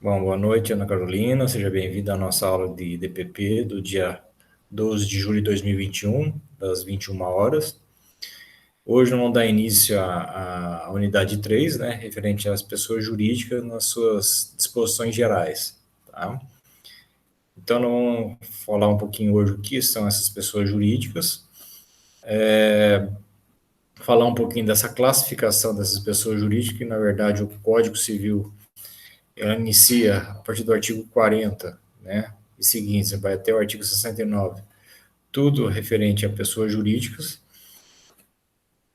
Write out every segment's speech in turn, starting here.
Bom, boa noite, Ana Carolina. Seja bem-vinda à nossa aula de DPP do dia 12 de julho de 2021, das 21 horas. Hoje vamos dar início à unidade 3, né, referente às pessoas jurídicas nas suas disposições gerais, tá? Então, nós vamos falar um pouquinho hoje o que são essas pessoas jurídicas, falar um pouquinho dessa classificação dessas pessoas jurídicas, que, na verdade, o Código Civil ela inicia a partir do artigo 40, né, e seguintes, vai até o artigo 69, tudo referente a pessoas jurídicas,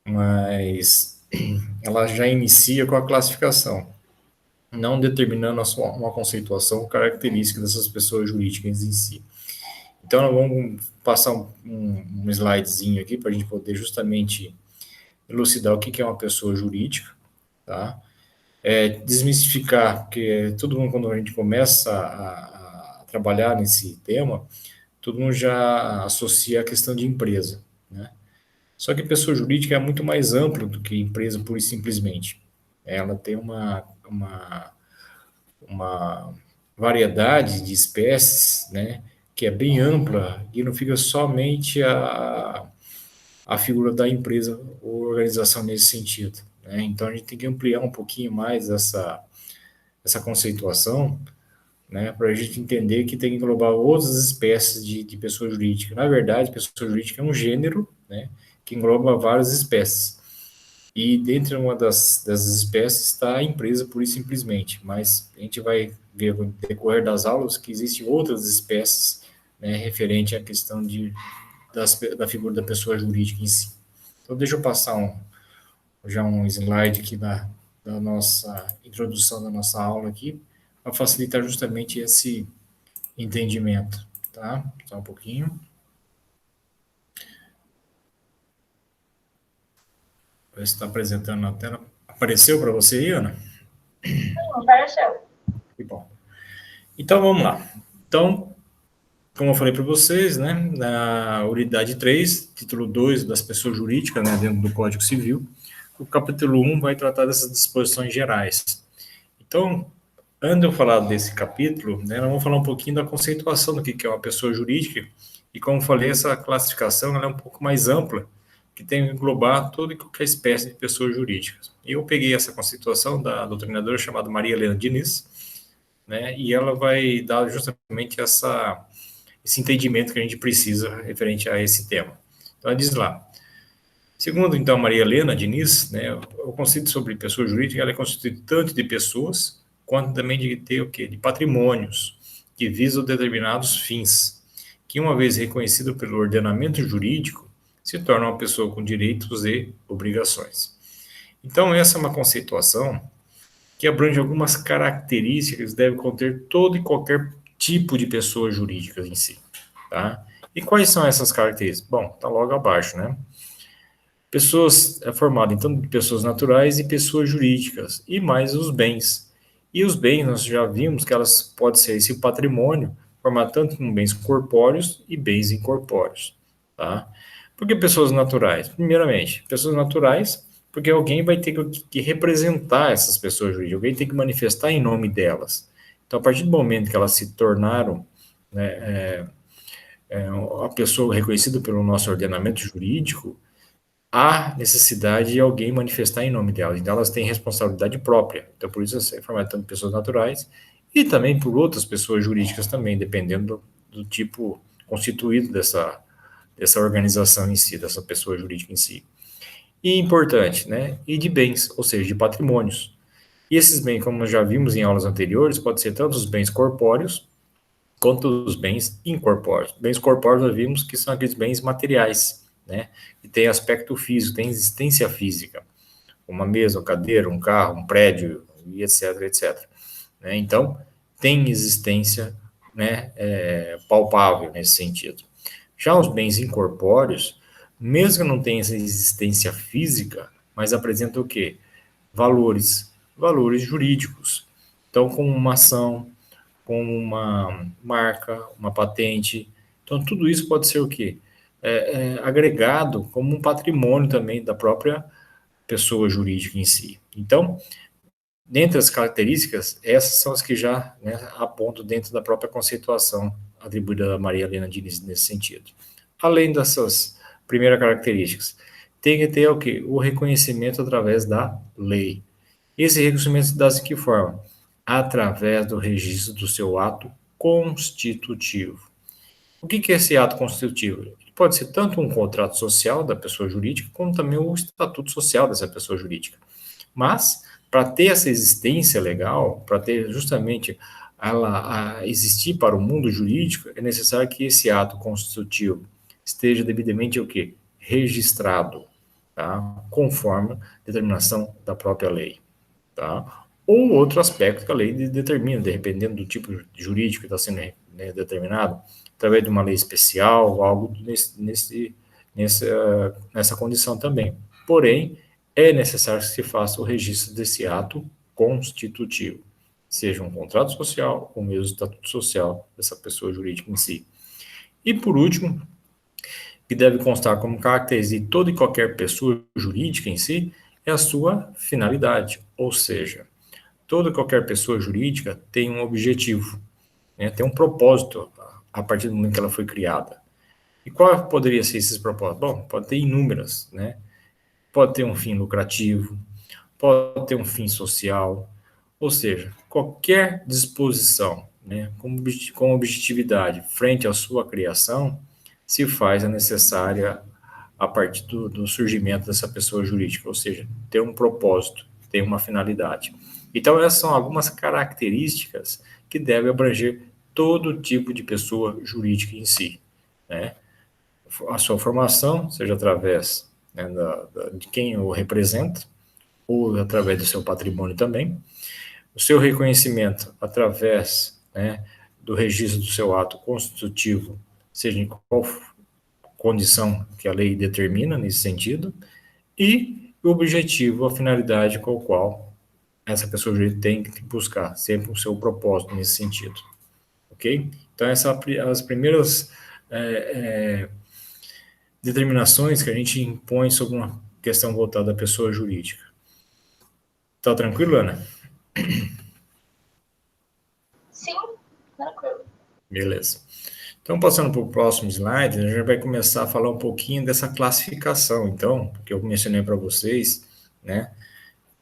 mas ela já inicia com a classificação, não determinando uma conceituação característica dessas pessoas jurídicas em si. Então, nós vamos passar um slidezinho aqui para a gente poder justamente elucidar o que é uma pessoa jurídica, tá? Desmistificar, porque todo mundo, quando a gente começa a trabalhar nesse tema, todo mundo já associa a questão de empresa, né? Só que pessoa jurídica é muito mais ampla do que empresa pura e simplesmente. Ela tem uma variedade de espécies, né, que é bem ampla e não fica somente a figura da empresa ou organização nesse sentido, né? Então a gente tem que ampliar um pouquinho mais essa conceituação, né, para a gente entender que tem que englobar outras espécies de pessoa jurídica. Na verdade, pessoa jurídica é um gênero, né, que engloba várias espécies. E dentre uma das espécies está a empresa, pura e simplesmente. Mas a gente vai ver no decorrer das aulas que existem outras espécies, né, referente à questão da figura da pessoa jurídica em si. Então, deixa eu passar já um slide aqui da nossa introdução da nossa aula aqui, para facilitar justamente esse entendimento, tá? Só um pouquinho. Ver se está apresentando na tela. Apareceu para você aí, Ana? Não apareceu. Que bom. Então, vamos lá. Então, como eu falei para vocês, né, na unidade 3, título 2 das pessoas jurídicas, né, dentro do Código Civil, o capítulo 1 vai tratar dessas disposições gerais. Então, antes de eu falar desse capítulo, né, nós vamos falar um pouquinho da conceituação do que é uma pessoa jurídica, e como eu falei, essa classificação ela é um pouco mais ampla, que tem que englobar toda e qualquer espécie de pessoas jurídicas. E eu peguei essa conceituação da doutrinadora chamada Maria Helena Diniz, né, e ela vai dar justamente esse entendimento que a gente precisa referente a esse tema. Então, ela diz lá, segundo, então, Maria Helena Diniz, né, o conceito sobre pessoa jurídica ela é constituído tanto de pessoas, quanto também de ter o quê? De patrimônios, que visam determinados fins, que uma vez reconhecido pelo ordenamento jurídico, se torna uma pessoa com direitos e obrigações. Então, essa é uma conceituação que abrange algumas características que deve conter todo e qualquer tipo de pessoa jurídica em si, tá? E quais são essas características? Bom, tá logo abaixo, né? Pessoas é formado então de pessoas naturais e pessoas jurídicas, e mais os bens. E os bens, nós já vimos que elas podem ser esse patrimônio, formado tanto com bens corpóreos e bens incorpóreos, tá? Por que pessoas naturais? Primeiramente, pessoas naturais, porque alguém vai ter que representar essas pessoas jurídicas, alguém tem que manifestar em nome delas. Então, a partir do momento que elas se tornaram, né, a pessoa reconhecida pelo nosso ordenamento jurídico, há necessidade de alguém manifestar em nome delas. Então, elas têm responsabilidade própria. Então, por isso, é formado tanto pessoas naturais e também por outras pessoas jurídicas também, dependendo do tipo constituído dessa organização em si, dessa pessoa jurídica em si. E importante, né? E de bens, ou seja, de patrimônios. E esses bens, como nós já vimos em aulas anteriores, pode ser tanto os bens corpóreos quanto os bens incorpóreos. Bens corpóreos nós vimos que são aqueles bens materiais, né? Que tem aspecto físico, tem existência física. Uma mesa, uma cadeira, um carro, um prédio, e etc, etc. Né? Então, tem existência, né, palpável nesse sentido. Já os bens incorpóreos, mesmo que não tenham essa existência física, mas apresentam o quê? Valores jurídicos. Então, como uma ação, como uma marca, uma patente. Então, tudo isso pode ser o quê? Agregado como um patrimônio também da própria pessoa jurídica em si. Então, dentre as características, essas são as que já, né, apontam dentro da própria conceituação atribuída a Maria Helena Diniz nesse sentido. Além dessas primeiras características, tem que ter o quê? O reconhecimento através da lei. Esse reconhecimento se dá de que forma? Através do registro do seu ato constitutivo. O que é esse ato constitutivo? Ele pode ser tanto um contrato social da pessoa jurídica, como também o estatuto social dessa pessoa jurídica. Mas, para ter essa existência legal, para ter justamente ela a existir para o mundo jurídico, é necessário que esse ato constitutivo esteja devidamente o quê? Registrado, tá? Conforme determinação da própria lei, tá? Ou outro aspecto que a lei determina, dependendo do tipo jurídico que está sendo, né, determinado, através de uma lei especial, algo nessa condição também. Porém, é necessário que se faça o registro desse ato constitutivo, seja um contrato social ou mesmo estatuto social dessa pessoa jurídica em si. E por último, que deve constar como característica de toda e qualquer pessoa jurídica em si, é a sua finalidade, ou seja, toda e qualquer pessoa jurídica tem um objetivo, né, tem um propósito a partir do momento que ela foi criada. E qual poderia ser esses propósitos? Bom, pode ter inúmeras, né? Pode ter um fim lucrativo, pode ter um fim social, ou seja, qualquer disposição, né, com objetividade frente à sua criação, se faz a necessária a partir do surgimento dessa pessoa jurídica, ou seja, ter um propósito, ter uma finalidade. Então, essas são algumas características que devem abranger todo tipo de pessoa jurídica em si, né? A sua formação, seja através, né, de quem o representa, ou através do seu patrimônio também, o seu reconhecimento através, né, do registro do seu ato constitutivo, seja em qual condição que a lei determina nesse sentido, e o objetivo, a finalidade com a qual essa pessoa jurídica tem que buscar, sempre o seu propósito nesse sentido, ok? Então, essas são as primeiras determinações que a gente impõe sobre uma questão voltada à pessoa jurídica. Tá tranquilo, Ana? Sim, tranquilo. Beleza. Então, passando para o próximo slide, a gente vai começar a falar um pouquinho dessa classificação, então, que eu mencionei para vocês, né,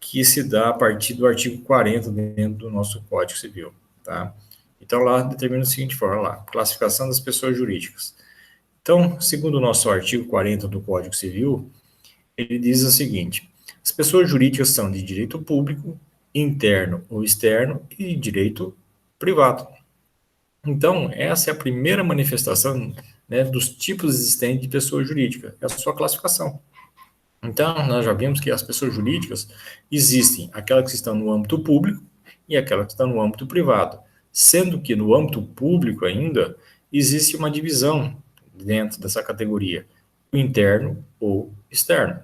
que se dá a partir do artigo 40 dentro do nosso Código Civil, tá? Então, lá determina o seguinte forma, lá, classificação das pessoas jurídicas. Então, segundo o nosso artigo 40 do Código Civil, ele diz o seguinte: as pessoas jurídicas são de direito público, interno ou externo e de direito privado. Então, essa é a primeira manifestação, né, dos tipos existentes de pessoa jurídica, é a sua classificação. Então, nós já vimos que as pessoas jurídicas existem aquelas que estão no âmbito público e aquelas que estão no âmbito privado, sendo que no âmbito público ainda existe uma divisão dentro dessa categoria, interno ou externo.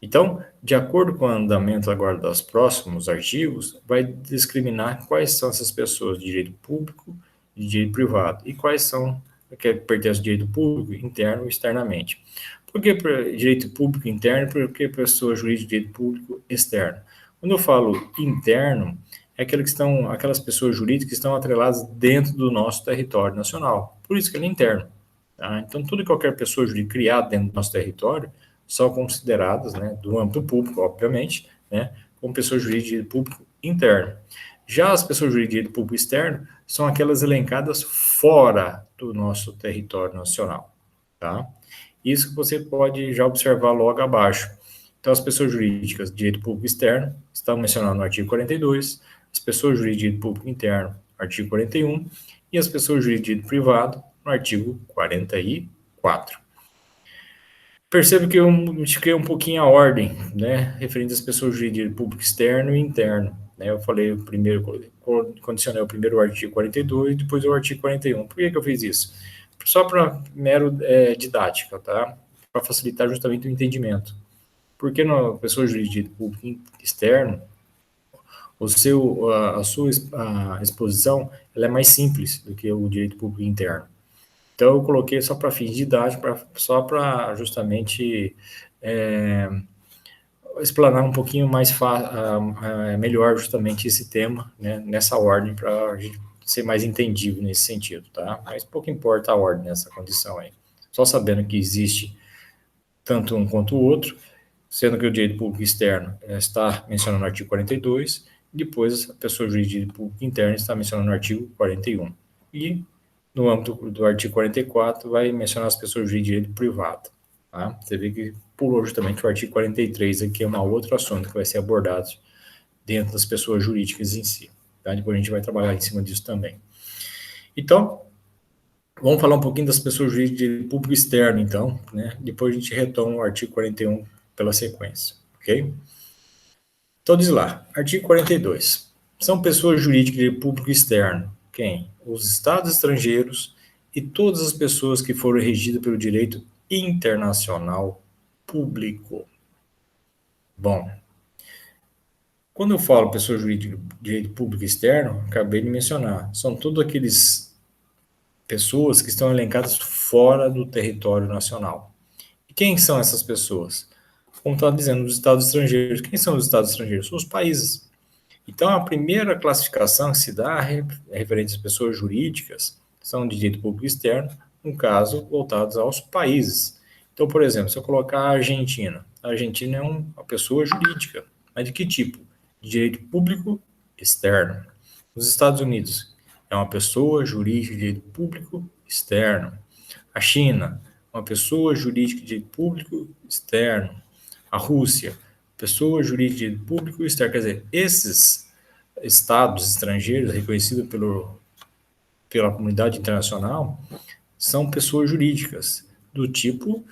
Então, de acordo com o andamento agora dos próximos artigos, vai discriminar quais são essas pessoas de direito público e de direito privado, e quais são que pertencem ao direito público, interno e externamente. Por que direito público interno? Por que pessoa jurídica de direito público externo? Quando eu falo interno, é aquelas pessoas jurídicas que estão atreladas dentro do nosso território nacional. Por isso que ele é interno. Tá? Então, toda e qualquer pessoa jurídica criada dentro do nosso território são consideradas, né, do âmbito público, obviamente, né, como pessoas jurídicas de direito público interno. Já as pessoas jurídicas de direito público externo são aquelas elencadas fora do nosso território nacional, tá? Isso que você pode já observar logo abaixo. Então, as pessoas jurídicas de direito público externo estão mencionadas no artigo 42, as pessoas jurídicas de direito público interno, artigo 41, e as pessoas jurídicas de direito privado, no artigo 44. Percebo que eu modifiquei um pouquinho a ordem, né, referente às pessoas jurídicas de direito público externo e interno. Né, eu falei o primeiro, condicionei o primeiro artigo 42, depois o artigo 41. Por que eu fiz isso? Só para mero didática, tá? Para facilitar justamente o entendimento. Porque na pessoa jurídica de direito público externo, a sua exposição ela é mais simples do que o direito público interno. Então, eu coloquei só para fins didáticos, só para justamente explanar um pouquinho mais melhor justamente esse tema, né, nessa ordem, para a gente ser mais entendível nesse sentido, tá? Mas pouco importa a ordem nessa condição aí. Só sabendo que existe tanto um quanto o outro, sendo que o direito público externo está mencionado no artigo 42, e depois a pessoa jurídica de direito público interno está mencionado no artigo 41. E no âmbito do artigo 44 vai mencionar as pessoas jurídicas de direito privado. Tá? Você vê que pulou justamente o artigo 43, aqui é um outro assunto que vai ser abordado dentro das pessoas jurídicas em si. Tá? Depois a gente vai trabalhar em cima disso também. Então, vamos falar um pouquinho das pessoas jurídicas de direito público externo, então, né? Depois a gente retoma o artigo 41 pela sequência, ok? Então, diz lá, artigo 42. São pessoas jurídicas de direito público externo. Quem? Os estados estrangeiros e todas as pessoas que foram regidas pelo direito internacional público. Bom, quando eu falo pessoa jurídica de direito público externo, acabei de mencionar, são todos aqueles pessoas que estão elencadas fora do território nacional. E quem são essas pessoas? Como está dizendo, os estados estrangeiros. Quem são os estados estrangeiros? São os países. Então, a primeira classificação que se dá referente às pessoas jurídicas são de direito público externo, no caso, voltados aos países. Então, por exemplo, se eu colocar a Argentina é uma pessoa jurídica, mas de que tipo? De direito público externo. Os Estados Unidos é uma pessoa jurídica de direito público externo. A China, uma pessoa jurídica de direito público externo. A Rússia, pessoa jurídica de direito público externo. Quer dizer, esses estados estrangeiros reconhecidos pela comunidade internacional são pessoas jurídicas do tipo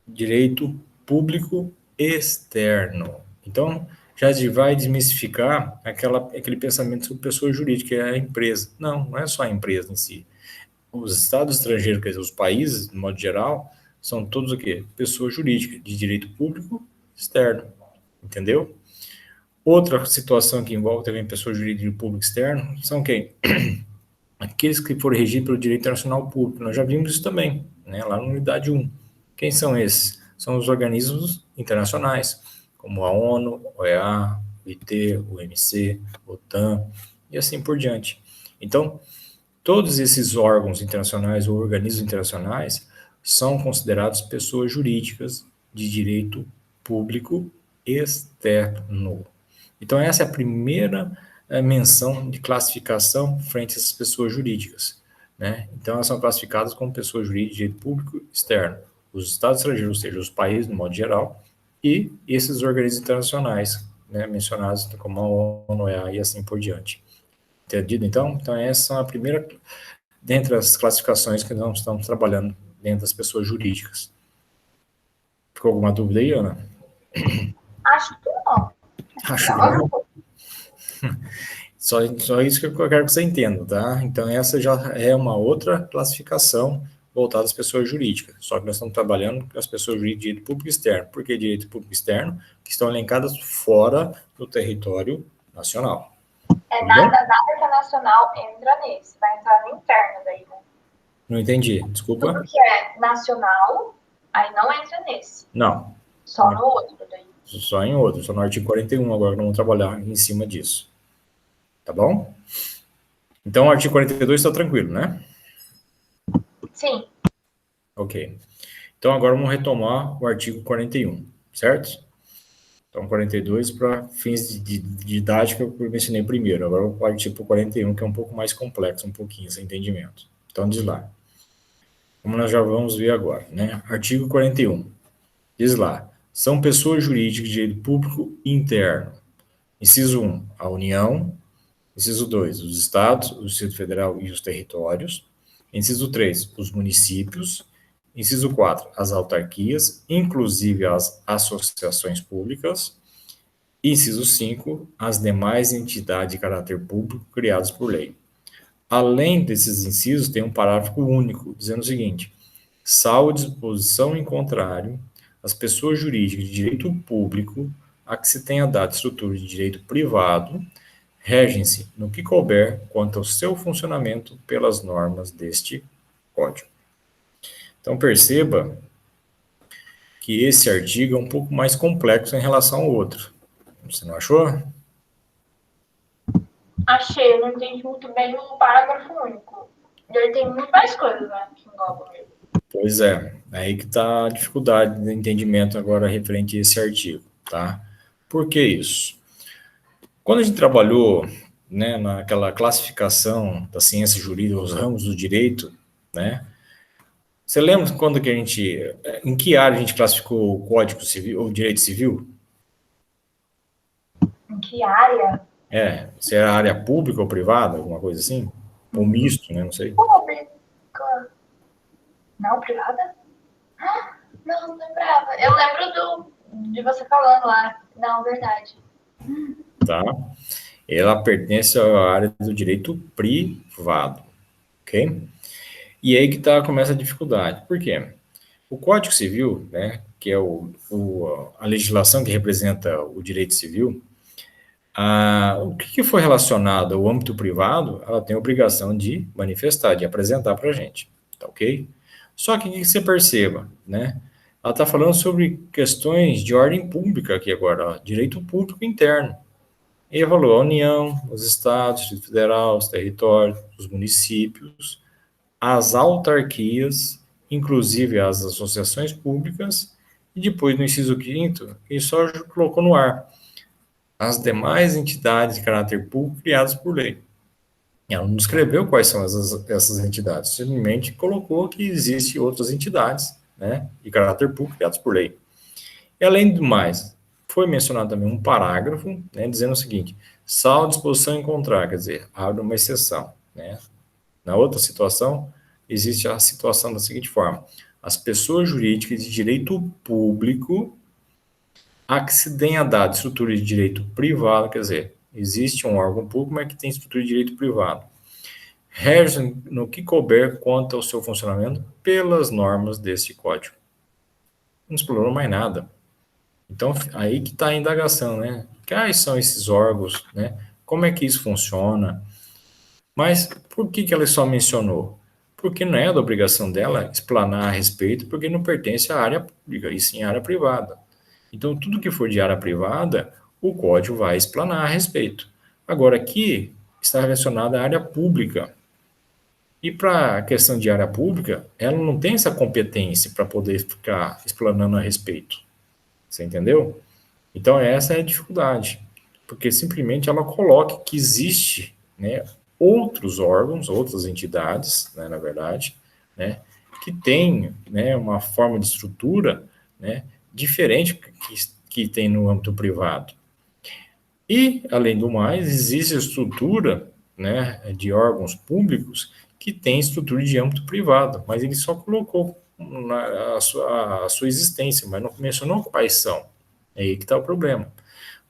direito público externo. Então, já vai desmistificar aquele pensamento sobre pessoa jurídica, que é a empresa. Não é só a empresa em si. Os estados estrangeiros, quer dizer, os países, de modo geral, são todos o quê? Pessoas jurídicas de direito público externo. Entendeu? Outra situação que envolve também pessoas jurídicas de público externo são quem? Aqueles que foram regidos pelo direito internacional público. Nós já vimos isso também, né, lá na unidade 1. Quem são esses? São os organismos internacionais, como a ONU, OEA, o IT, o OMC, o OTAN e assim por diante. Então, todos esses órgãos internacionais ou organismos internacionais são considerados pessoas jurídicas de direito público externo. Então, essa é a primeira menção de classificação frente a essas pessoas jurídicas. Né? Então, elas são classificadas como pessoas jurídicas de direito público externo. Os estados estrangeiros, ou seja, os países, no modo geral, e esses organismos internacionais, né, mencionados como a ONU, e assim por diante. Entendido, então? Então, essa são a primeira, dentre as classificações que nós estamos trabalhando dentro das pessoas jurídicas. Ficou alguma dúvida aí, Ana? Acho que não. Acho que não. Só isso que eu quero que você entenda, tá? Então, essa já é uma outra classificação voltada às pessoas jurídicas. Só que nós estamos trabalhando com as pessoas jurídicas de direito público externo. Por que direito público externo? Que estão elencadas fora do território nacional. Nada internacional entra nesse. Vai entrar no interno daí, né? Não entendi, desculpa. Tudo que é nacional, aí não entra nesse. Não. Só no outro daí. Só em outro, só no artigo 41 agora vamos trabalhar em cima disso. Tá bom? Então, o artigo 42 está tranquilo, né? Sim. Ok. Então, agora vamos retomar o artigo 41, certo? Então, 42 para fins de didática eu mencionei primeiro. Agora eu partir para o 41, que é um pouco mais complexo, um pouquinho, esse entendimento. Então, diz lá. Como nós já vamos ver agora, né? Artigo 41. Diz lá. São pessoas jurídicas de direito público interno. Inciso 1, a União. Inciso 2, os estados, o Distrito Federal e os territórios. Inciso 3, os municípios. Inciso 4, as autarquias, inclusive as associações públicas. Inciso 5, as demais entidades de caráter público criadas por lei. Além desses incisos, tem um parágrafo único, dizendo o seguinte: salvo disposição em contrário, as pessoas jurídicas de direito público a que se tenha dado estrutura de direito privado regem-se, no que couber, quanto ao seu funcionamento, pelas normas deste Código. Então, perceba que esse artigo é um pouco mais complexo em relação ao outro. Você não achou? Achei, eu não entendi muito bem o parágrafo único. E ele tem muito mais coisas, né, que englobam ele. Pois é, aí que está a dificuldade de entendimento agora referente a esse artigo, tá? Por que isso? Quando a gente trabalhou, né, naquela classificação da ciência jurídica, os ramos do direito, né? Você lembra quando que a gente, em que área a gente classificou o Código Civil, o Direito Civil? Em que área? Se era área pública ou privada, alguma coisa assim? Ou misto, né? Não sei. Pública. Não, privada? Não, não lembrava. Eu lembro de você falando lá. Não, verdade. Tá? Ela pertence à área do direito privado, ok? E aí que começa a dificuldade. Por quê? O Código Civil, né, que é a legislação que representa o direito civil, o que foi relacionado ao âmbito privado, ela tem a obrigação de manifestar, de apresentar para a gente, tá ok? Só que o que você perceba, né? Ela está falando sobre questões de ordem pública aqui agora, ó, direito público interno. E falou a União, os estados, o Distrito Federal, os territórios, os municípios, as autarquias, inclusive as associações públicas, e depois no inciso quinto, ele só colocou no ar as demais entidades de caráter público criadas por lei. Ela não descreveu quais são essas entidades, simplesmente colocou que existem outras entidades, né, de caráter público criadas por lei. E além do mais, foi mencionado também um parágrafo, né, dizendo o seguinte: salvo disposição em contrário, quer dizer, abre uma exceção, né. Na outra situação, existe a situação da seguinte forma: as pessoas jurídicas de direito público a que se tenha dado estrutura de direito privado, quer dizer, existe um órgão público, mas que tem estrutura de direito privado, regem no que couber quanto ao seu funcionamento pelas normas deste código. Não explorou mais nada. Então, aí que está a indagação, né? Quais são esses órgãos, né? Como é que isso funciona? Mas por que ela só mencionou? Porque não é da obrigação dela explanar a respeito, porque não pertence à área pública, e sim à área privada. Então, tudo que for de área privada, o código vai explanar a respeito. Agora, aqui está relacionado à área pública. E para a questão de área pública, ela não tem essa competência para poder ficar explanando a respeito. Você entendeu? Então, essa é a dificuldade. Porque simplesmente ela coloca que existe, né, outros órgãos, outras entidades, né, na verdade, né, que têm, né, uma forma de estrutura, né, diferente que tem no âmbito privado. E, além do mais, existe a estrutura, né, de órgãos públicos que tem estrutura de âmbito privado, mas ele só colocou a sua existência, mas não mencionou quais são. É aí que está o problema.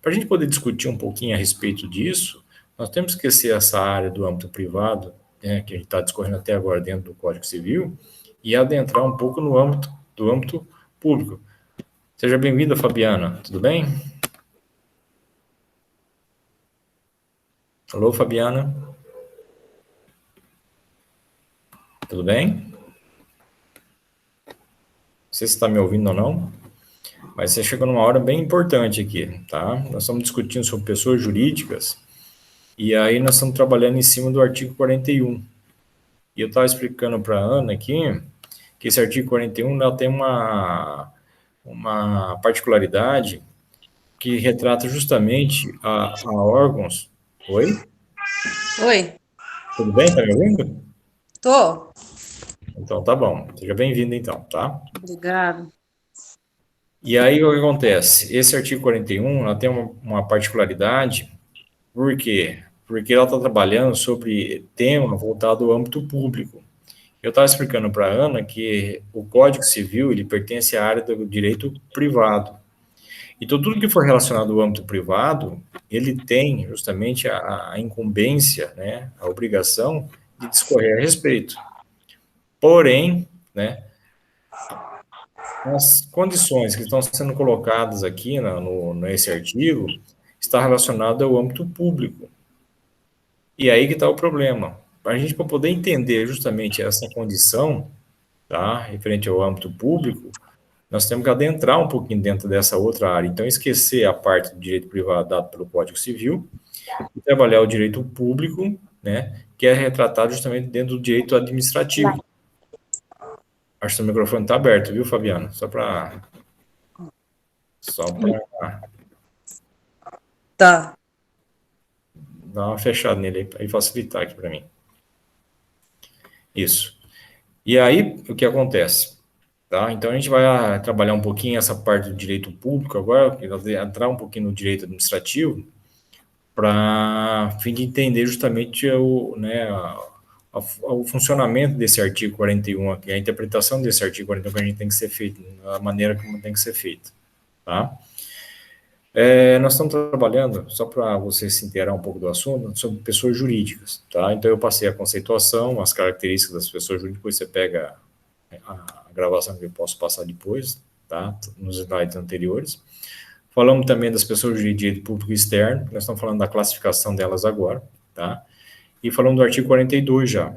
Para a gente poder discutir um pouquinho a respeito disso, nós temos que esquecer essa área do âmbito privado, né, que a gente está discorrendo até agora dentro do Código Civil, e adentrar um pouco no âmbito do âmbito público. Seja bem-vinda, Fabiana. Tudo bem? Alô, Fabiana. Tudo bem? Não sei se está me ouvindo ou não, mas você chegou numa hora bem importante aqui, tá? Nós estamos discutindo sobre pessoas jurídicas, e aí nós estamos trabalhando em cima do artigo 41. E eu estava explicando para a Ana aqui que esse artigo 41 ela tem uma particularidade que retrata justamente a órgãos. Oi? Oi, Tudo bem? Tá me ouvindo? tô. Então tá bom. Seja bem-vindo então, tá? Obrigada. E aí o que acontece? Esse artigo 41 ela tem uma particularidade, por quê? Porque ela está trabalhando sobre tema voltado ao âmbito público. Eu estava explicando para a Ana que o Código Civil ele pertence à área do direito privado. Então, tudo que for relacionado ao âmbito privado, ele tem justamente a incumbência, né, a obrigação de discorrer a respeito. Porém, né, as condições que estão sendo colocadas aqui nesse artigo está relacionado ao âmbito público. E aí que está o problema. Para a gente para poder entender justamente essa condição, tá, referente ao âmbito público, nós temos que adentrar um pouquinho dentro dessa outra área. Então, esquecer a parte do direito privado dado pelo Código Civil e trabalhar o direito público, né, que é retratado justamente dentro do direito administrativo. Acho que o microfone está aberto, viu, Fabiano? Só para Tá. dar uma fechada nele aí, facilitar aqui para mim. Isso. E aí, o que acontece? Tá? Então, a gente vai trabalhar um pouquinho essa parte do direito público agora, entrar um pouquinho no direito administrativo, para fim de entender justamente o funcionamento desse artigo 41 aqui, a interpretação desse artigo 41 que a gente tem que ser feito, a maneira como tem que ser feito, tá? Nós estamos trabalhando, só para você se inteirar um pouco do assunto, sobre pessoas jurídicas, tá? Então, eu passei a conceituação, as características das pessoas jurídicas, depois você pega a gravação que eu posso passar depois, tá? Nos slides anteriores. Falamos também das pessoas de direito público externo, nós estamos falando da classificação delas agora, tá? E falamos do artigo 42 já.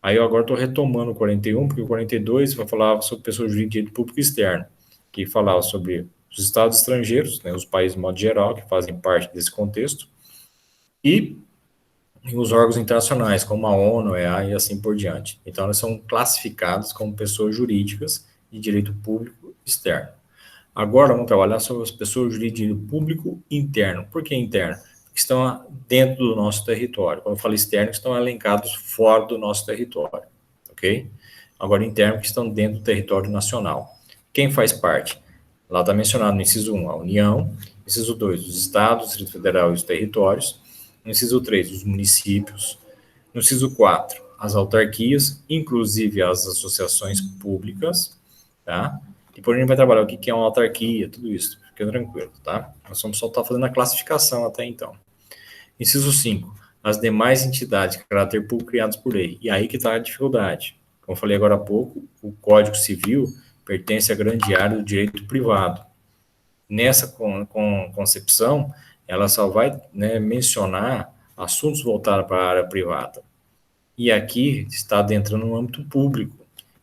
Aí eu agora estou retomando o 41, porque o 42 vai falar sobre pessoas de direito público externo, que falava sobre os estados estrangeiros, né, os países de modo geral, que fazem parte desse contexto, e os órgãos internacionais, como a ONU, a EA e assim por diante. Então, elas são classificadas como pessoas jurídicas de direito público externo. Agora, vamos trabalhar sobre as pessoas de direito público interno. Por que interno? Porque estão dentro do nosso território. Quando eu falo externo, estão elencados fora do nosso território, ok? Agora, interno, que estão dentro do território nacional. Quem faz parte? Lá está mencionado no inciso 1, a União. Inciso 2, os estados, o Distrito Federal e os territórios. No inciso 3, os municípios. No inciso 4, as autarquias, inclusive as associações públicas, tá? Depois a gente vai trabalhar o que é uma autarquia, tudo isso, fica tranquilo, tá? Nós vamos só estar fazendo a classificação até então. Inciso 5, as demais entidades de caráter público criadas por lei. E aí que está a dificuldade. Como eu falei agora há pouco, o Código Civil pertence à grande área do direito privado. Nessa concepção, ela só vai, né, mencionar assuntos voltados para a área privada. E aqui está adentrando no âmbito público.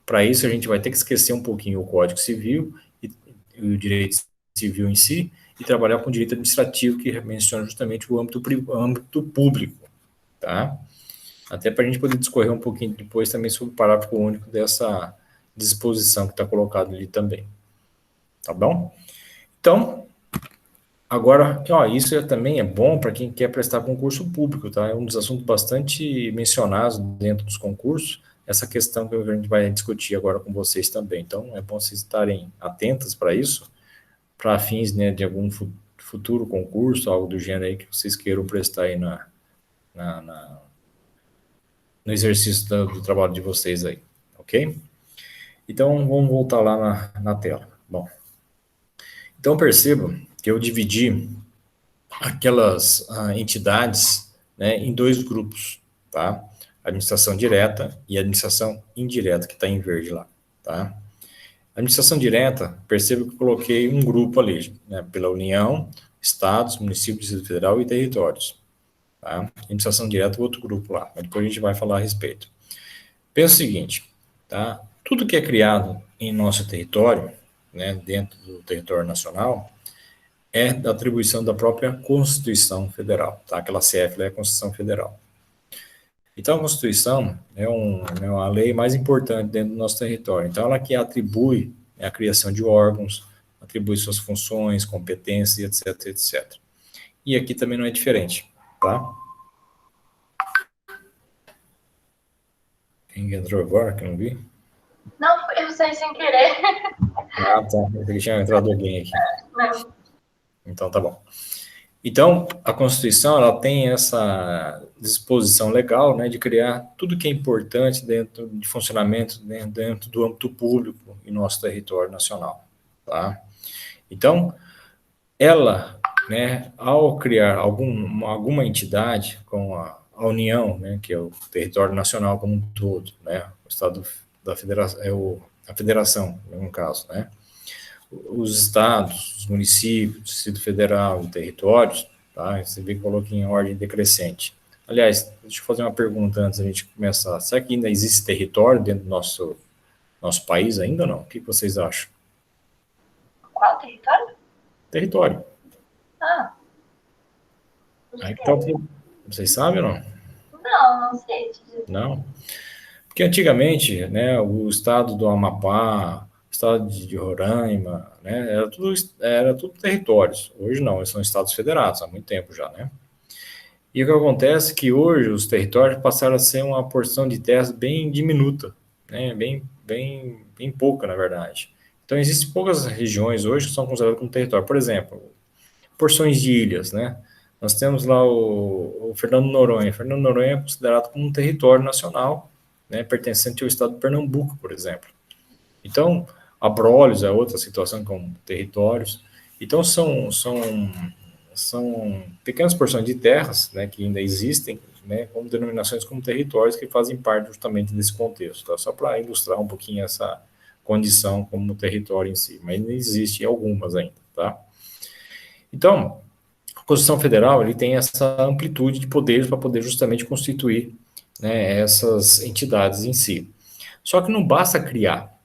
Para isso, a gente vai ter que esquecer um pouquinho o Código Civil e o direito civil em si e trabalhar com o direito administrativo, que menciona justamente o âmbito público, tá? Até para a gente poder discorrer um pouquinho depois também sobre o parágrafo único dessa disposição que está colocado ali também. Tá bom? Então, agora, isso também é bom para quem quer prestar concurso público, tá? É um dos assuntos bastante mencionados dentro dos concursos, essa questão que a gente vai discutir agora com vocês também. Então, é bom vocês estarem atentos para isso, para fins, né, de algum futuro concurso, algo do gênero aí que vocês queiram prestar aí no exercício do trabalho de vocês aí, ok? Então, vamos voltar lá na tela. Bom, então perceba que eu dividi aquelas entidades, né, em dois grupos, tá? Administração direta e administração indireta, que está em verde lá, tá? Administração direta, perceba que eu coloquei um grupo ali, né, pela União, Estados, Municípios, Distrito Federal e Territórios, tá? Administração direta, outro grupo lá, mas depois a gente vai falar a respeito. Pensa o seguinte, tá? Tudo que é criado em nosso território, né, dentro do território nacional, é da atribuição da própria Constituição Federal, tá? Aquela CF é a Constituição Federal. Então, a Constituição é uma lei mais importante dentro do nosso território. Então, ela que atribui, né, a criação de órgãos, atribui suas funções, competências, etc, etc. E aqui também não é diferente, tá? Quem entrou agora, que eu não vi? Não, eu saí sem querer. Ah, tá. Eu pensei que tinha entrado alguém aqui. Não. Então, tá bom. Então, a Constituição, ela tem essa disposição legal, né, de criar tudo que é importante dentro de funcionamento, né, dentro do âmbito público em nosso território nacional, tá? Então, ela, né, ao criar alguma entidade com a União, né, que é o território nacional como um todo, né, o Estado da Federação, a Federação, no caso, né, os estados, os municípios, o Distrito Federal e territórios, tá? Você vê que coloquei em ordem decrescente. Aliás, deixa eu fazer uma pergunta antes da gente começar. Será que ainda existe território dentro do nosso país ainda ou não? O que vocês acham? Qual território? Território. Ah, Aí que tá vocês sabem ou não? não sei te dizer. Não. Porque antigamente, né, o estado do Amapá, o estado de Roraima, né, era tudo territórios. Hoje não, eles são estados federados há muito tempo já, né? E o que acontece é que hoje os territórios passaram a ser uma porção de terras bem diminuta, né, bem pouca, na verdade. Então, existem poucas regiões hoje que são consideradas como território. Por exemplo, porções de ilhas, né? Nós temos lá o Fernando Noronha. Fernando Noronha é considerado como um território nacional, né, pertencente ao estado de Pernambuco, por exemplo. Então, Abrolhos é outra situação como territórios. Então, são pequenas porções de terras, né, que ainda existem, né, como denominações como territórios que fazem parte justamente desse contexto. Tá? Só para ilustrar um pouquinho essa condição como território em si, mas ainda existem algumas ainda, tá? Então, a Constituição Federal ele tem essa amplitude de poderes para poder justamente constituir, né, essas entidades em si. Só que não basta criar,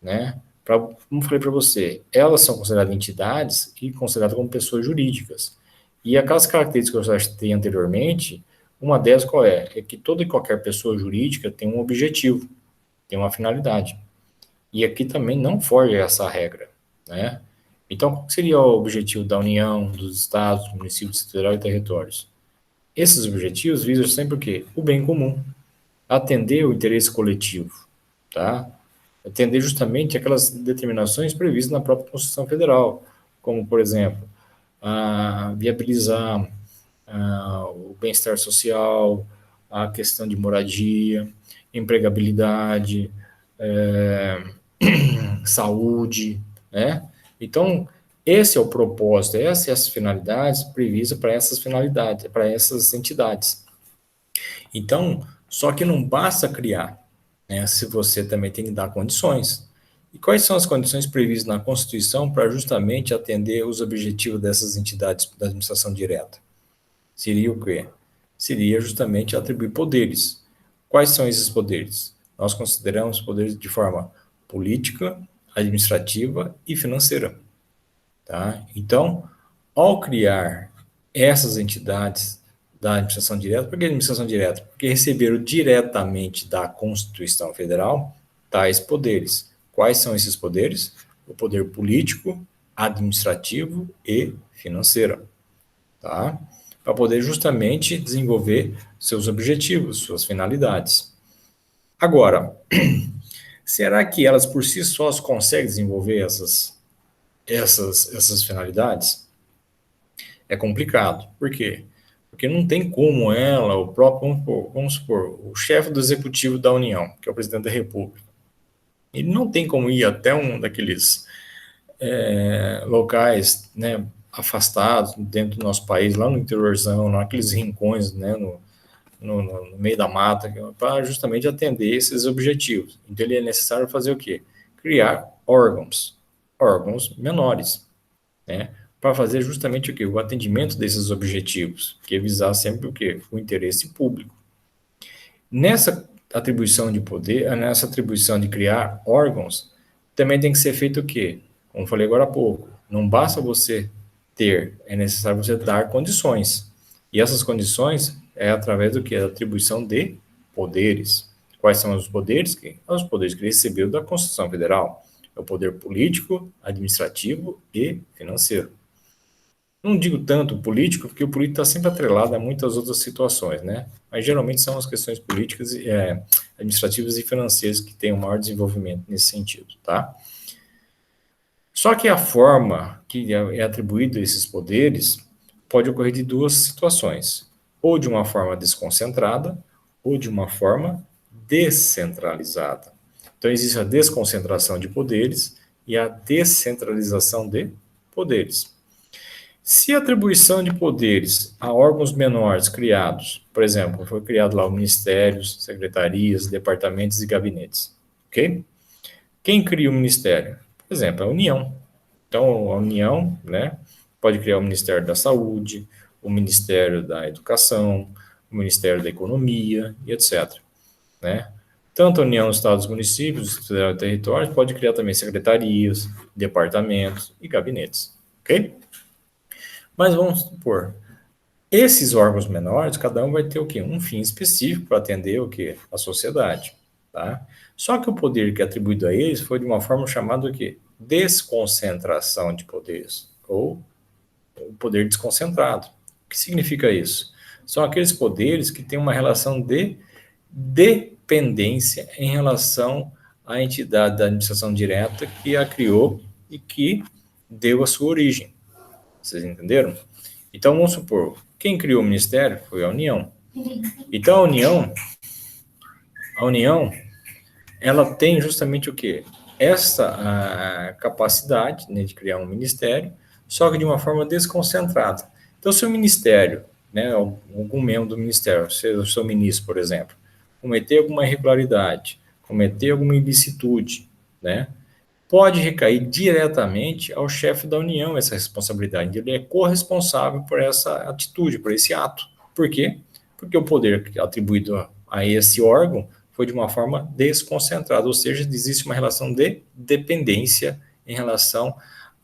né? Como falei para você, elas são consideradas entidades e consideradas como pessoas jurídicas. E aquelas características que eu já citei anteriormente, uma delas qual é? É que toda e qualquer pessoa jurídica tem um objetivo, tem uma finalidade. E aqui também não foge essa regra, né? Então, qual seria o objetivo da União, dos estados, municípios, federal e territórios? Esses objetivos visam sempre o quê? O bem comum, atender o interesse coletivo, tá? Atender justamente aquelas determinações previstas na própria Constituição Federal, como, por exemplo, viabilizar o bem-estar social, a questão de moradia, empregabilidade, saúde, né? Então, esse é o propósito, essas são as finalidades previstas para essas finalidades, para essas entidades. Então, só que não basta criar, né? Se você também tem que dar condições. E quais são as condições previstas na Constituição para justamente atender os objetivos dessas entidades da administração direta? Seria o quê? Seria justamente atribuir poderes. Quais são esses poderes? Nós consideramos poderes de forma política, administrativa e financeira. Tá? Então, ao criar essas entidades da administração direta, por que administração direta? Porque receberam diretamente da Constituição Federal tais poderes. Quais são esses poderes? O poder político, administrativo e financeiro. Tá? Para poder justamente desenvolver seus objetivos, suas finalidades. Agora, será que elas por si sós conseguem desenvolver essas finalidades? É complicado. Por quê? Porque não tem como ela, o próprio, vamos supor, o chefe do executivo da União, que é o presidente da República, ele não tem como ir até um daqueles locais, né, afastados dentro do nosso país, lá no interiorzão, naqueles rincões, né, no meio da mata, para justamente atender esses objetivos. Então, ele é necessário fazer o quê? Criar órgãos menores, né? Para fazer justamente o quê? O atendimento desses objetivos, que é visar sempre o quê? O interesse público. Nessa atribuição de poder, nessa atribuição de criar órgãos, também tem que ser feito o quê? Como falei agora há pouco, não basta você ter, é necessário você dar condições. E essas condições é através do quê? Da atribuição de poderes. Quais são os poderes? Os poderes que ele recebeu da Constituição Federal. É o poder político, administrativo e financeiro. Não digo tanto político, porque o político está sempre atrelado a muitas outras situações, né? Mas geralmente são as questões políticas, administrativas e financeiras que têm o maior desenvolvimento nesse sentido, tá? Só que a forma que é atribuído a esses poderes pode ocorrer de duas situações, ou de uma forma desconcentrada, ou de uma forma descentralizada. Então, existe a desconcentração de poderes e a descentralização de poderes. Se a atribuição de poderes a órgãos menores criados, por exemplo, foi criado lá o ministérios, secretarias, departamentos e gabinetes, ok? Quem cria o ministério? Por exemplo, a União. Então, a União, né, pode criar o Ministério da Saúde, o Ministério da Educação, o Ministério da Economia e etc. Né? Tanto a União, Estados, municípios, federal e territórios pode criar também secretarias, departamentos e gabinetes, ok? Mas vamos supor, esses órgãos menores, cada um vai ter o quê? Um fim específico para atender o quê? A sociedade, tá? Só que o poder que é atribuído a eles foi de uma forma chamada o quê? Desconcentração de poderes, ou o poder desconcentrado. O que significa isso? São aqueles poderes que têm uma relação de dependência em relação à entidade da administração direta que a criou e que deu a sua origem. Vocês entenderam? Então, vamos supor, quem criou o ministério foi a União. Então, a União, ela tem justamente o quê? Essa capacidade, né, de criar um ministério, só que de uma forma desconcentrada. Então, se o ministério, né, algum membro do ministério, seja o seu ministro, por exemplo, cometer alguma irregularidade, cometer alguma ilicitude, né, pode recair diretamente ao chefe da União essa responsabilidade. Ele é corresponsável por essa atitude, por esse ato. Por quê? Porque o poder atribuído a esse órgão foi de uma forma desconcentrada, ou seja, existe uma relação de dependência em relação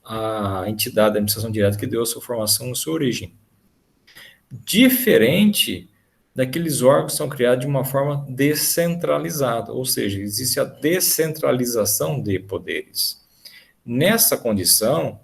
à entidade da administração direta que deu a sua formação e sua origem. Diferente daqueles órgãos que são criados de uma forma descentralizada, ou seja, existe a descentralização de poderes. Nessa condição,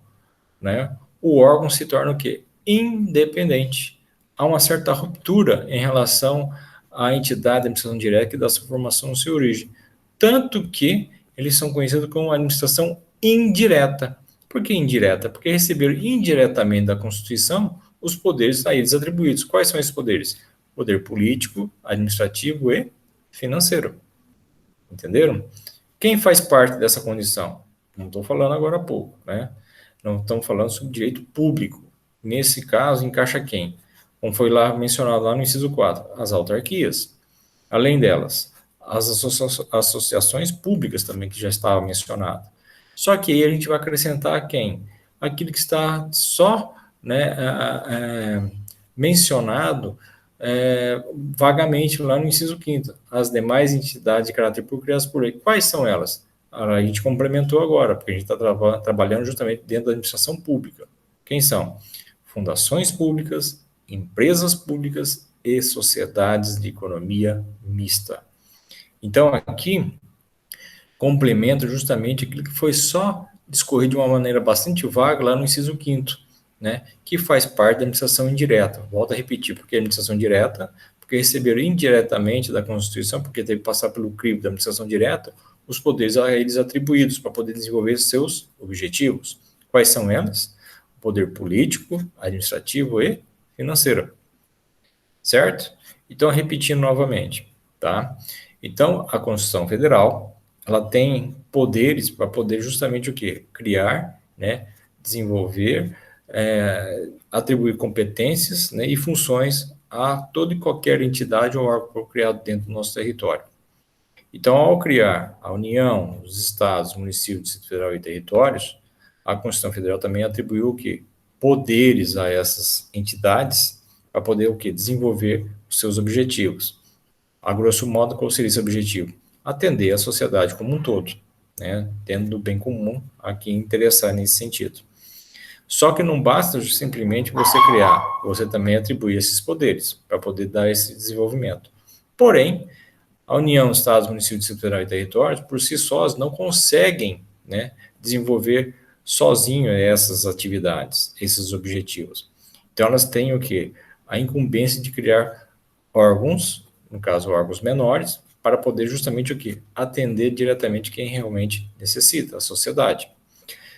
né, o órgão se torna o quê? Independente. Há uma certa ruptura em relação à entidade da administração direta que dá sua formação e sua origem. Tanto que eles são conhecidos como administração indireta. Por que indireta? Porque receberam indiretamente da Constituição os poderes a eles atribuídos. Quais são esses poderes? Poder político, administrativo e financeiro. Entenderam? Quem faz parte dessa condição? Não estou falando agora há pouco, né? Não estamos falando sobre direito público. Nesse caso, encaixa quem? Como foi lá mencionado lá no inciso 4, as autarquias. Além delas, as associações públicas também, que já estava mencionado. Só que aí a gente vai acrescentar quem? Aquilo que está só, né, mencionado vagamente lá no inciso 5º, as demais entidades de caráter público criadas por lei. Quais são elas? A gente complementou agora, porque a gente está trabalhando justamente dentro da administração pública. Quem são? Fundações públicas, empresas públicas e sociedades de economia mista. Então, aqui, complementa justamente aquilo que foi só discorrido de uma maneira bastante vaga lá no inciso 5º, né, que faz parte da administração indireta. Volto a repetir, porque a administração direta, porque receberam indiretamente da Constituição, porque teve que passar pelo crivo da administração direta, os poderes a eles atribuídos para poder desenvolver seus objetivos. Quais são elas? O poder político, administrativo e financeiro. Certo? Então, repetindo novamente, tá? Então, a Constituição Federal, ela tem poderes para poder justamente o quê? Criar, né, desenvolver, atribuir competências, né, e funções a toda e qualquer entidade ou órgão criado dentro do nosso território. Então, ao criar a União, os estados, municípios, Distrito Federal e territórios, a Constituição Federal também atribuiu o quê? Poderes a essas entidades para poder o quê? Desenvolver os seus objetivos. A grosso modo, qual seria esse objetivo? Atender a sociedade como um todo, né? Tendo do bem comum a quem interessar nesse sentido. Só que não basta simplesmente você criar, você também atribuir esses poderes para poder dar esse desenvolvimento. Porém, a União, Estados, Municípios, Distrito Federal e Territórios, por si sós, não conseguem, né, desenvolver sozinho essas atividades, esses objetivos. Então, elas têm o quê? A incumbência de criar órgãos, no caso, órgãos menores, para poder justamente o quê? Atender diretamente quem realmente necessita, a sociedade.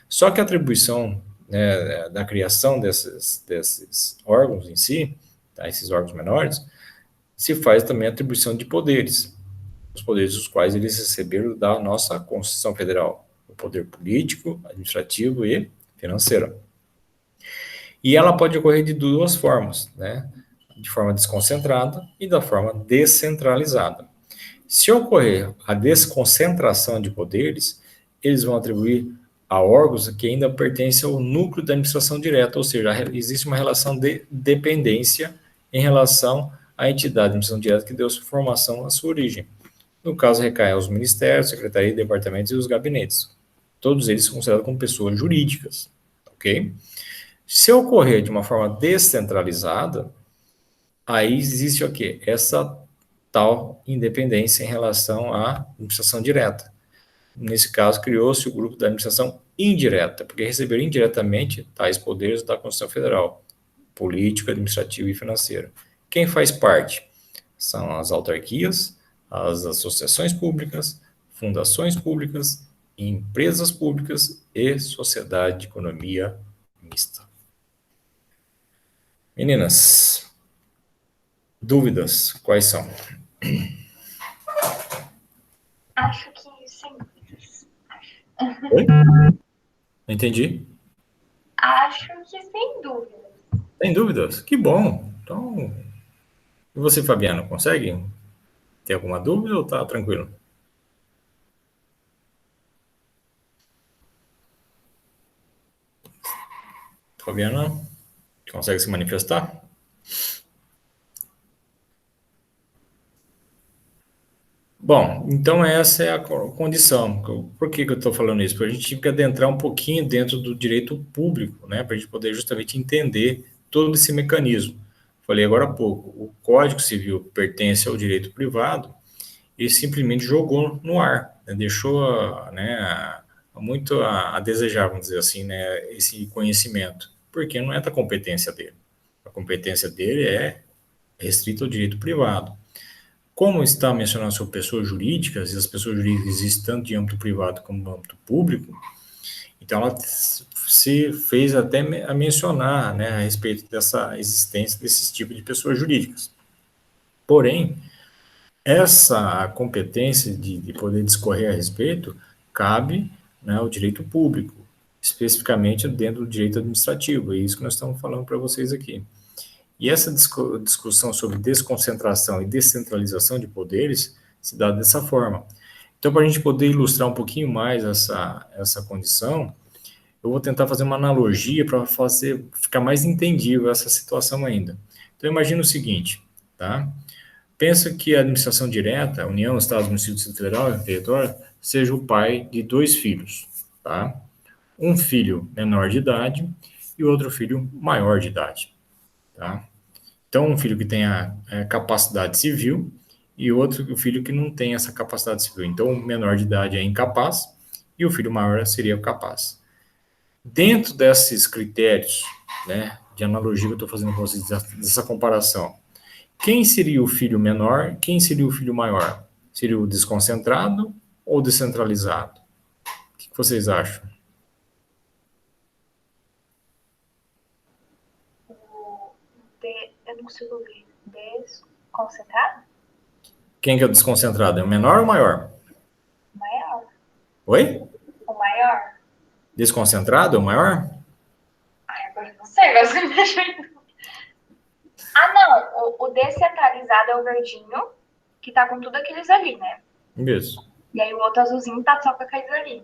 Só que a atribuição, né, da criação desses órgãos em si, tá, esses órgãos menores, se faz também a atribuição de poderes, os poderes dos quais eles receberam da nossa Constituição Federal, o poder político, administrativo e financeiro. E ela pode ocorrer de duas formas, né? De forma desconcentrada e da forma descentralizada. Se ocorrer a desconcentração de poderes, eles vão atribuir a órgãos que ainda pertencem ao núcleo da administração direta, ou seja, existe uma relação de dependência em relação à entidade da administração direta que deu sua formação, a sua origem. No caso, recai aos ministérios, secretarias, departamentos e os gabinetes. Todos eles são considerados como pessoas jurídicas, ok? Se ocorrer de uma forma descentralizada, aí existe o quê? Essa tal independência em relação à administração direta. Nesse caso, criou-se o grupo da administração indireta, porque receberam indiretamente tais poderes da Constituição Federal, político, administrativo e financeiro. Quem faz parte? São as autarquias, as associações públicas, fundações públicas, empresas públicas e sociedade de economia mista. Meninas, dúvidas quais são? Acho que sem dúvidas. Oi? Não entendi. Acho que sem dúvidas. Tem dúvidas? Que bom. Então, e você, Fabiano, consegue? Tem alguma dúvida ou tá tranquilo? Fabiano, consegue se manifestar? Bom, então essa é a condição. Por que que eu estou falando isso? Porque a gente tinha que adentrar um pouquinho dentro do direito público, né? Para a gente poder justamente entender todo esse mecanismo. Falei agora há pouco, o Código Civil pertence ao direito privado e simplesmente jogou no ar, né? Deixou, né, muito a desejar, vamos dizer assim, né, esse conhecimento, porque não é da competência dele. A competência dele é restrita ao direito privado. Como está mencionando sobre pessoas jurídicas, e as pessoas jurídicas existem tanto de âmbito privado como no âmbito público, então ela se fez até a mencionar, né, a respeito dessa existência desses tipos de pessoas jurídicas. Porém, essa competência de poder discorrer a respeito cabe, né, ao direito público, especificamente dentro do direito administrativo, é isso que nós estamos falando para vocês aqui. E essa discussão sobre desconcentração e descentralização de poderes se dá dessa forma. Então, para a gente poder ilustrar um pouquinho mais essa condição, eu vou tentar fazer uma analogia para ficar mais entendível essa situação ainda. Então, imagina o seguinte, tá? Pensa que a administração direta, União, Estados, Município, Distrito Federal e território, seja o pai de dois filhos, tá? Um filho menor de idade e outro filho maior de idade, tá? Então, um filho que tenha capacidade civil e outro filho que não tem essa capacidade civil. Então, o menor de idade é incapaz e o filho maior seria capaz. Dentro desses critérios, né, de analogia que eu estou fazendo com vocês, dessa comparação, quem seria o filho menor, quem seria o filho maior? Seria o desconcentrado ou descentralizado? O que vocês acham? Eu não consigo ouvir. Desconcentrado? Quem que é o desconcentrado? É o menor ou o maior? Maior. Oi? O maior? Desconcentrado é o maior? Ai, agora eu não sei, agora você me deixou em dúvida. Ah, não. O descentralizado é o verdinho, que tá com tudo aqueles ali, né? Isso. E aí o outro azulzinho tá só com aqueles ali.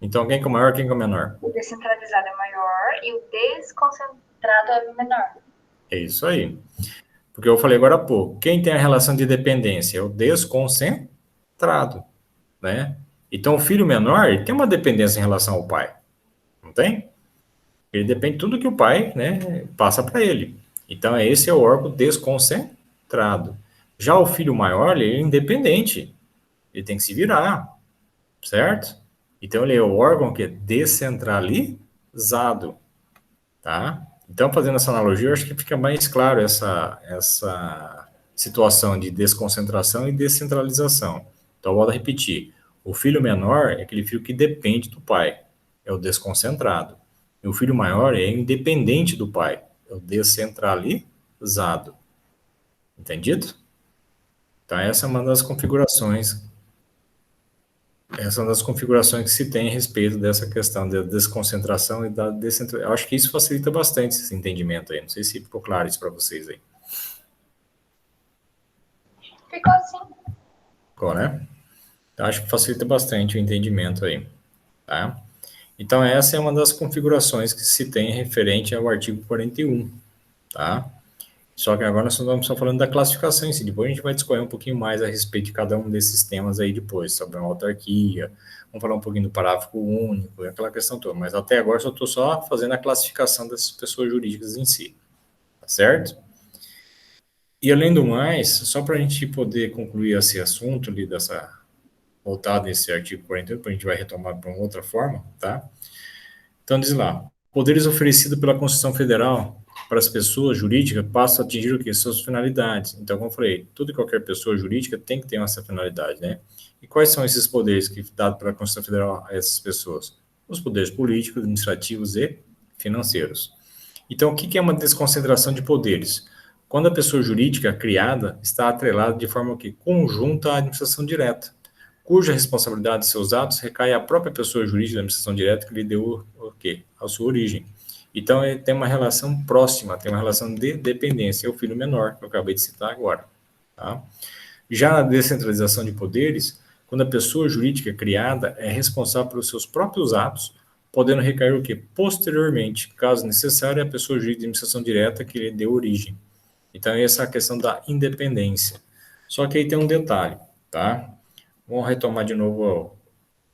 Então, quem que é o maior, quem que é o menor? O descentralizado é o maior e o desconcentrado é o menor. É isso aí. Porque eu falei agora há pouco, quem tem a relação de dependência é o desconcentrado, né? Então, o filho menor, ele tem uma dependência em relação ao pai, não tem? Ele depende de tudo que o pai, né, passa para ele. Então, esse é o órgão desconcentrado. Já o filho maior, ele é independente, ele tem que se virar, certo? Então, ele é o órgão que é descentralizado, tá? Então, fazendo essa analogia, eu acho que fica mais claro essa situação de desconcentração e descentralização. Então, eu volto a repetir. O filho menor é aquele filho que depende do pai, é o desconcentrado. E o filho maior é independente do pai, é o descentralizado. Entendido? Então, essa é uma das configurações. Essa é uma das configurações que se tem a respeito dessa questão da desconcentração e da descentralização. Eu acho que isso facilita bastante esse entendimento aí. Não sei se ficou claro isso para vocês aí. Ficou assim. Ficou, né? Eu acho que facilita bastante o entendimento aí, tá? Então, essa é uma das configurações que se tem referente ao artigo 41, tá? Só que agora nós estamos só falando da classificação em si. Depois a gente vai discorrer um pouquinho mais a respeito de cada um desses temas aí depois, sobre uma autarquia, vamos falar um pouquinho do parágrafo único, aquela questão toda. Mas até agora eu estou só fazendo a classificação dessas pessoas jurídicas em si, tá certo? E além do mais, só para a gente poder concluir esse assunto ali voltar desse artigo 48, depois a gente vai retomar para uma outra forma, tá? Então diz lá, poderes oferecidos pela Constituição Federal para as pessoas jurídicas passam a atingir o quê? Suas finalidades. Então, como eu falei, toda e qualquer pessoa jurídica tem que ter essa finalidade, né? E quais são esses poderes que dados pela Constituição Federal a essas pessoas? Os poderes políticos, administrativos e financeiros. Então, o que é uma desconcentração de poderes? Quando a pessoa jurídica criada está atrelada de forma que conjunta à administração direta, cuja responsabilidade de seus atos recai à própria pessoa jurídica da administração direta que lhe deu o quê? A sua origem. Então, ele tem uma relação próxima, tem uma relação de dependência, é o filho menor, que eu acabei de citar agora. Tá? Já na descentralização de poderes, quando a pessoa jurídica criada é responsável pelos seus próprios atos, podendo recair o quê? Posteriormente, caso necessário, a pessoa jurídica de administração direta que lhe deu origem. Então, essa é a questão da independência. Só que aí tem um detalhe, tá? Vamos retomar de novo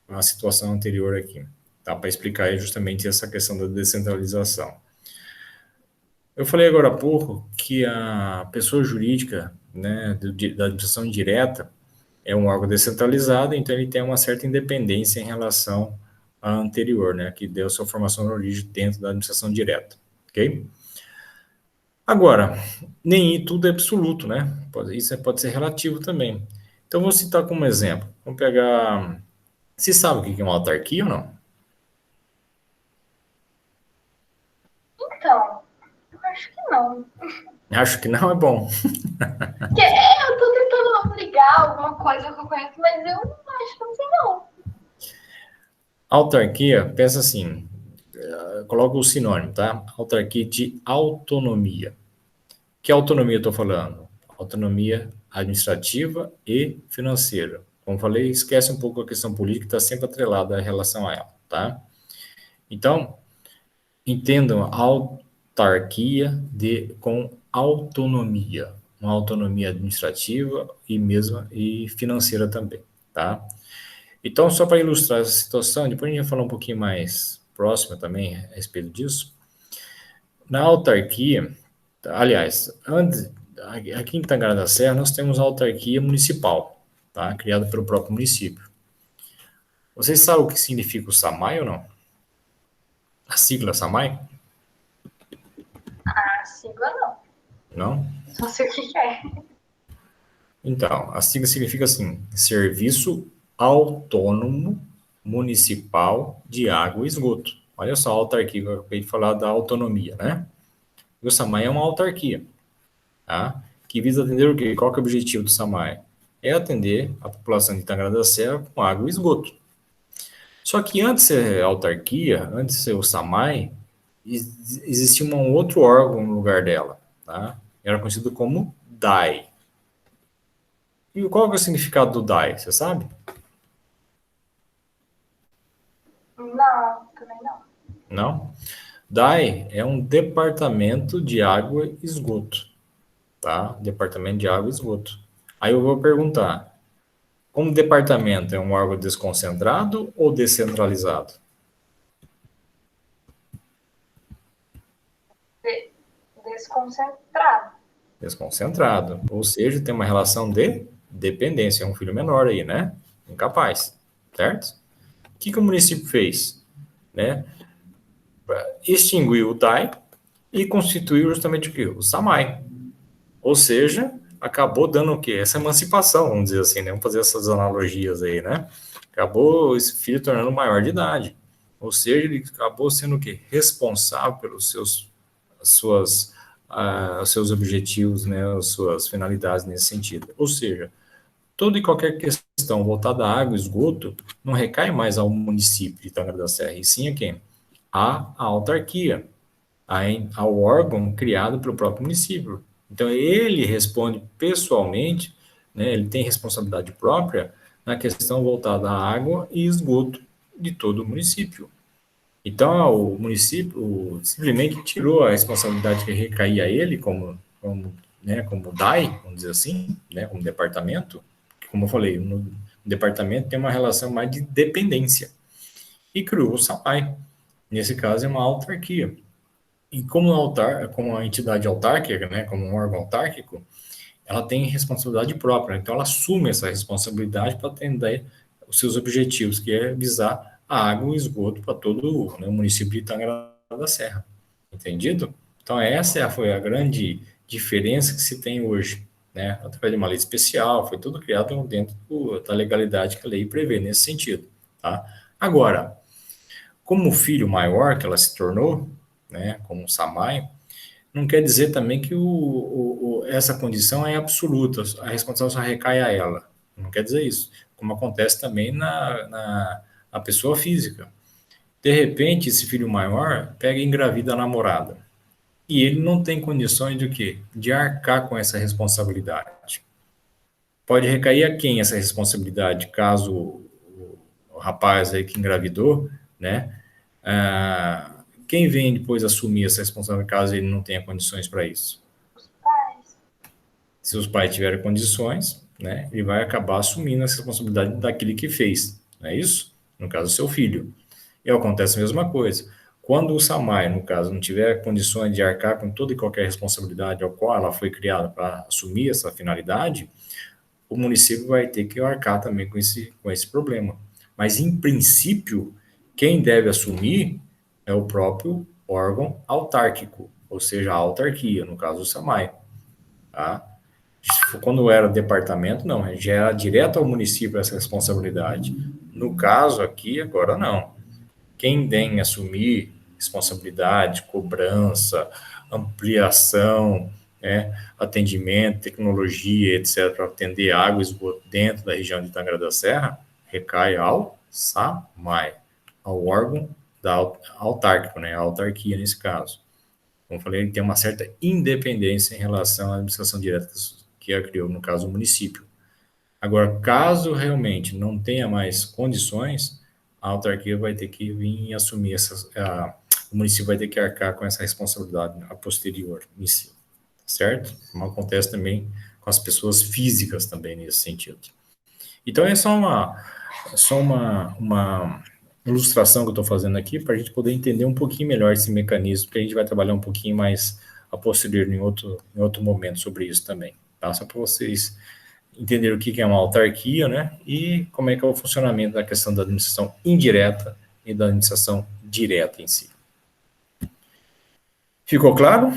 a situação anterior aqui, tá? Para explicar justamente essa questão da descentralização. Eu falei agora há pouco que a pessoa jurídica, né, da administração direta é um órgão descentralizado, então ele tem uma certa independência em relação à anterior, né, que deu sua formação na origem dentro da administração direta, ok? Agora, nem tudo é absoluto, né? Isso pode ser relativo também. Então, vou citar como exemplo. Vamos pegar. Você sabe o que é uma autarquia ou não? Então, eu acho que não. Acho que não é bom. Eu tô tentando ligar alguma coisa que eu conheço, mas eu acho que não sei não. Autarquia, pensa assim, coloca o sinônimo, tá? Autarquia de autonomia. Que autonomia eu estou falando? Autonomia administrativa e financeira. Como falei, esquece um pouco a questão política, que está sempre atrelada em relação a ela, tá? Então, entendam a autarquia com autonomia, uma autonomia administrativa e financeira também, tá? Então, só para ilustrar essa situação, depois a gente vai falar um pouquinho mais próxima também a respeito disso. Na autarquia, aliás, aqui em Tangará da Serra nós temos a autarquia municipal, tá? Criada pelo próprio município. Vocês sabem o que significa o SAMAI ou não? A sigla SAMAI? A sigla não. Não? Não sei o que é. Então, a sigla significa assim, Serviço Autônomo Municipal de Água e Esgoto. Olha só a autarquia, eu acabei de falar da autonomia, né? E o SAMAI é uma autarquia, tá? Que visa atender o quê? Qual que é o objetivo do SAMAI? É atender a população de Tangará da Serra com água e esgoto. Só que antes de ser autarquia, antes de ser o SAMAI, existia um outro órgão no lugar dela, tá? Era conhecido como DAI. E qual que é o significado do DAI, você sabe? Não, também não. Não? DAI é um departamento de água e esgoto, tá? Departamento de água e esgoto. Aí eu vou perguntar, como departamento é um órgão desconcentrado ou descentralizado? Desconcentrado. Desconcentrado, ou seja, tem uma relação de dependência, é um filho menor aí, né? Incapaz, certo? O que o município fez? Né? Extinguiu o DAI e constituiu justamente o quê? O SAMAI. Ou seja, acabou dando o quê? Essa emancipação, vamos dizer assim, né? Vamos fazer essas analogias aí, né? Acabou esse filho tornando maior de idade. Ou seja, ele acabou sendo o quê? Responsável pelos os seus objetivos, né? As suas finalidades nesse sentido. Ou seja, toda e qualquer questão voltada à água e esgoto não recai mais ao município de Tangará da Serra, e sim a quem? A autarquia, ao órgão criado pelo próprio município. Então, ele responde pessoalmente, né, ele tem responsabilidade própria na questão voltada à água e esgoto de todo o município. Então, o município simplesmente tirou a responsabilidade que recaía a ele como como DAI, vamos dizer assim, né, como departamento, como eu falei, no departamento tem uma relação mais de dependência. E criou o SAMAI. Nesse caso, é uma autarquia. E como a entidade autárquica, né, como um órgão autárquico, ela tem responsabilidade própria. Então, ela assume essa responsabilidade para atender os seus objetivos, que é visar a água e o esgoto para todo, né, o município de Itangará da Serra. Entendido? Então, essa foi a grande diferença que se tem hoje, né? Através de uma lei especial, foi tudo criado dentro da legalidade que a lei prevê nesse sentido, tá? Agora, como filho maior que ela se tornou, né, como SAMAI, não quer dizer também que essa condição é absoluta, a responsabilidade só recai a ela. Não quer dizer isso. Como acontece também na pessoa física. De repente, esse filho maior pega e engravida a namorada. E ele não tem condições de o quê? De arcar com essa responsabilidade. Pode recair a quem essa responsabilidade, caso o rapaz aí que engravidou, né? Quem vem depois assumir essa responsabilidade caso ele não tenha condições para isso? Os pais. Se os pais tiverem condições, né, ele vai acabar assumindo essa responsabilidade daquele que fez, não é isso? No caso, seu filho. E acontece a mesma coisa. Quando o SAMAI, no caso, não tiver condições de arcar com toda e qualquer responsabilidade ao qual ela foi criada para assumir essa finalidade, o município vai ter que arcar também com esse problema. Mas, em princípio, quem deve assumir é o próprio órgão autárquico, ou seja, a autarquia, no caso do SAMAI. Tá? Quando era departamento, não, já era direto ao município essa responsabilidade. No caso aqui, agora não. Quem tem assumir responsabilidade, cobrança, ampliação, né, atendimento, tecnologia, etc., para atender água e esgoto dentro da região de Itangará da Serra, recai ao SAMAI, ao órgão autárquico, né, a autarquia nesse caso. Como eu falei, ele tem uma certa independência em relação à administração direta que a criou, no caso, o município. Agora, caso realmente não tenha mais condições, a autarquia vai ter que vir e assumir o município vai ter que arcar com essa responsabilidade a posterior em si, certo? Como acontece também com as pessoas físicas também nesse sentido. Então, é só uma ilustração que eu estou fazendo aqui para a gente poder entender um pouquinho melhor esse mecanismo, que a gente vai trabalhar um pouquinho mais a posterior em outro momento sobre isso também, tá? Só para vocês entenderem o que é uma autarquia, né? E como é que é o funcionamento da questão da administração indireta e da administração direta em si. Ficou claro?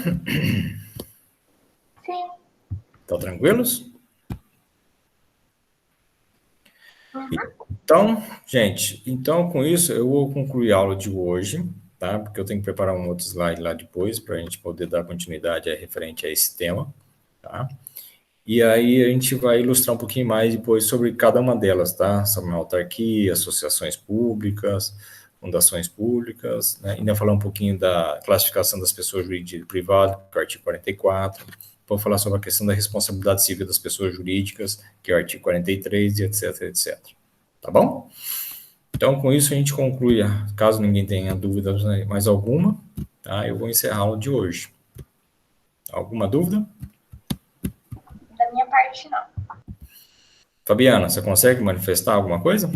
Sim. Estão tranquilos? Uhum. Então, gente, com isso eu vou concluir a aula de hoje, tá? Porque eu tenho que preparar um outro slide lá depois para a gente poder dar continuidade referente a esse tema, tá? E aí a gente vai ilustrar um pouquinho mais depois sobre cada uma delas, tá? Sobre a autarquia, associações públicas, fundações públicas, né? Ainda falar um pouquinho da classificação das pessoas jurídicas e privadas, que é o artigo 44. Vou falar sobre a questão da responsabilidade civil das pessoas jurídicas, que é o artigo 43, e etc, etc. Tá bom? Então, com isso, a gente conclui, caso ninguém tenha dúvida mais alguma, tá? Eu vou encerrar a aula de hoje. Alguma dúvida? Da minha parte, não. Fabiana, você consegue manifestar alguma coisa?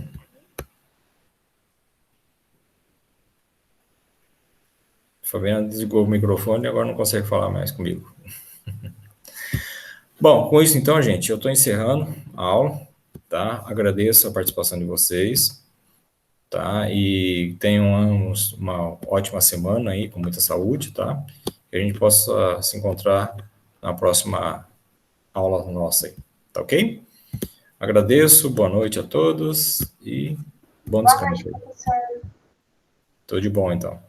Fabiana desligou o microfone e agora não consegue falar mais comigo. Bom, com isso então, gente, eu estou encerrando a aula, tá? Agradeço a participação de vocês, tá? E tenham uma ótima semana aí, com muita saúde, tá? Que a gente possa se encontrar na próxima aula nossa aí, tá ok? Agradeço, boa noite a todos e bom descanso. Boa noite, professor. Tudo de bom, então.